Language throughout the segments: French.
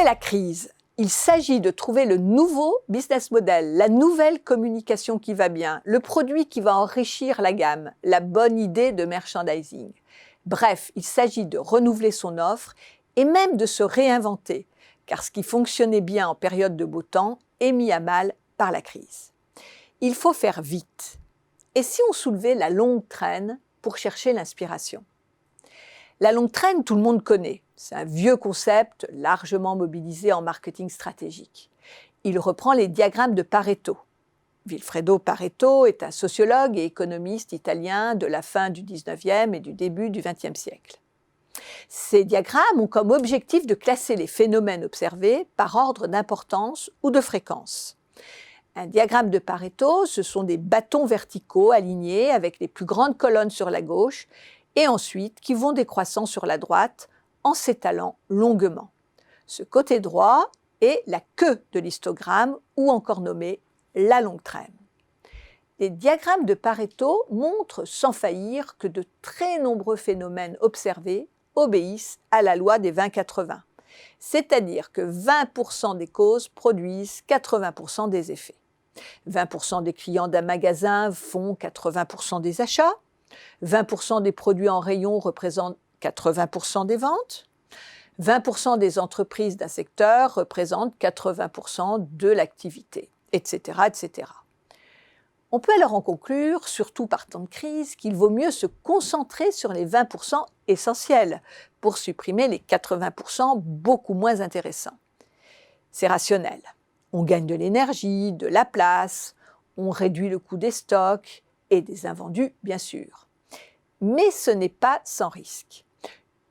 la crise? Il s'agit de trouver le nouveau business model, la nouvelle communication qui va bien, le produit qui va enrichir la gamme, la bonne idée de merchandising. Bref, il s'agit de renouveler son offre et même de se réinventer, car ce qui fonctionnait bien en période de beau temps est mis à mal par la crise. Il faut faire vite. Et si on soulevait la longue traîne pour chercher l'inspiration? La longue traîne, tout le monde connaît. C'est un vieux concept largement mobilisé en marketing stratégique. Il reprend les diagrammes de Pareto. Vilfredo Pareto est un sociologue et économiste italien de la fin du 19e et du début du 20e siècle. Ces diagrammes ont comme objectif de classer les phénomènes observés par ordre d'importance ou de fréquence. Un diagramme de Pareto, ce sont des bâtons verticaux alignés avec les plus grandes colonnes sur la gauche et ensuite qui vont décroissant sur la droite en s'étalant longuement. Ce côté droit est la queue de l'histogramme ou encore nommée la longue traîne. Les diagrammes de Pareto montrent sans faillir que de très nombreux phénomènes observés obéissent à la loi des 20-80, c'est-à-dire que 20% des causes produisent 80% des effets. 20% des clients d'un magasin font 80% des achats, 20% des produits en rayon représentent 80% des ventes, 20% des entreprises d'un secteur représentent 80% de l'activité, etc., etc. On peut alors en conclure, surtout par temps de crise, qu'il vaut mieux se concentrer sur les 20% essentiels pour supprimer les 80% beaucoup moins intéressants. C'est rationnel. On gagne de l'énergie, de la place, on réduit le coût des stocks et des invendus, bien sûr. Mais ce n'est pas sans risque.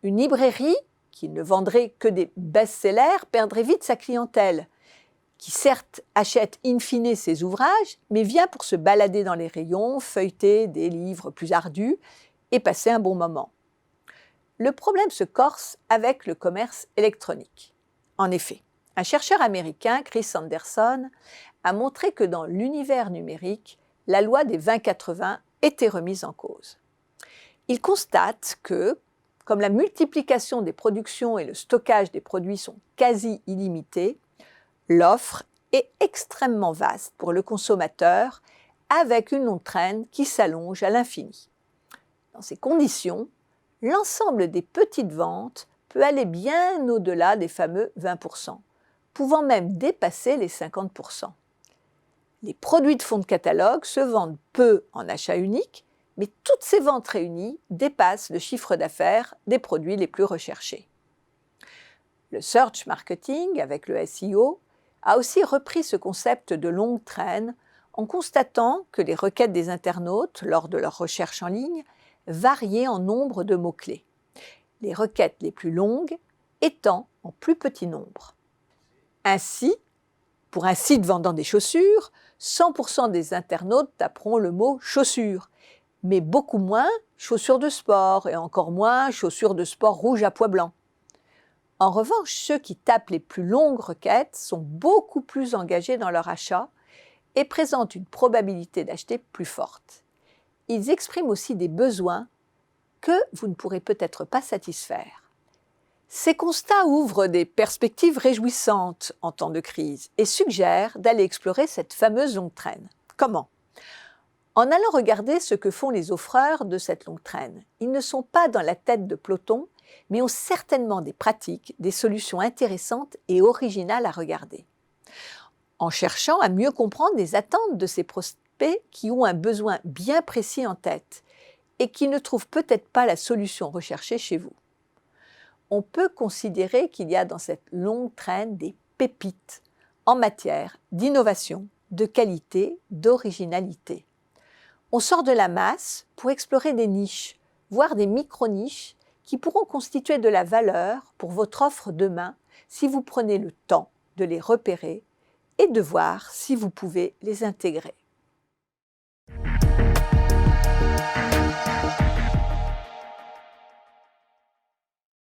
Une librairie qui ne vendrait que des best-sellers perdrait vite sa clientèle, qui certes achète in fine ses ouvrages, mais vient pour se balader dans les rayons, feuilleter des livres plus ardus et passer un bon moment. Le problème se corse avec le commerce électronique. En effet, un chercheur américain, Chris Anderson, a montré que dans l'univers numérique, la loi des 20-80 était remise en cause. Il constate que, comme la multiplication des productions et le stockage des produits sont quasi illimités, l'offre est extrêmement vaste pour le consommateur, avec une longue traîne qui s'allonge à l'infini. Dans ces conditions, l'ensemble des petites ventes peut aller bien au-delà des fameux 20%, pouvant même dépasser les 50%. Les produits de fond de catalogue se vendent peu en achat unique, mais toutes ces ventes réunies dépassent le chiffre d'affaires des produits les plus recherchés. Le search marketing, avec le SEO, a aussi repris ce concept de longue traîne en constatant que les requêtes des internautes, lors de leur recherche en ligne, variaient en nombre de mots-clés, les requêtes les plus longues étant en plus petit nombre. Ainsi, pour un site vendant des chaussures, 100% des internautes taperont le mot « chaussures », mais beaucoup moins « chaussures de sport » et encore moins « chaussures de sport rouge à pois blanc ». En revanche, ceux qui tapent les plus longues requêtes sont beaucoup plus engagés dans leur achat et présentent une probabilité d'acheter plus forte. Ils expriment aussi des besoins que vous ne pourrez peut-être pas satisfaire. Ces constats ouvrent des perspectives réjouissantes en temps de crise et suggèrent d'aller explorer cette fameuse longue traîne. Comment ? En allant regarder ce que font les offreurs de cette longue traîne. Ils ne sont pas dans la tête de peloton, mais ont certainement des pratiques, des solutions intéressantes et originales à regarder. En cherchant à mieux comprendre les attentes de ces prospects qui ont un besoin bien précis en tête et qui ne trouvent peut-être pas la solution recherchée chez vous. On peut considérer qu'il y a dans cette longue traîne des pépites en matière d'innovation, de qualité, d'originalité. On sort de la masse pour explorer des niches, voire des micro-niches qui pourront constituer de la valeur pour votre offre demain si vous prenez le temps de les repérer et de voir si vous pouvez les intégrer.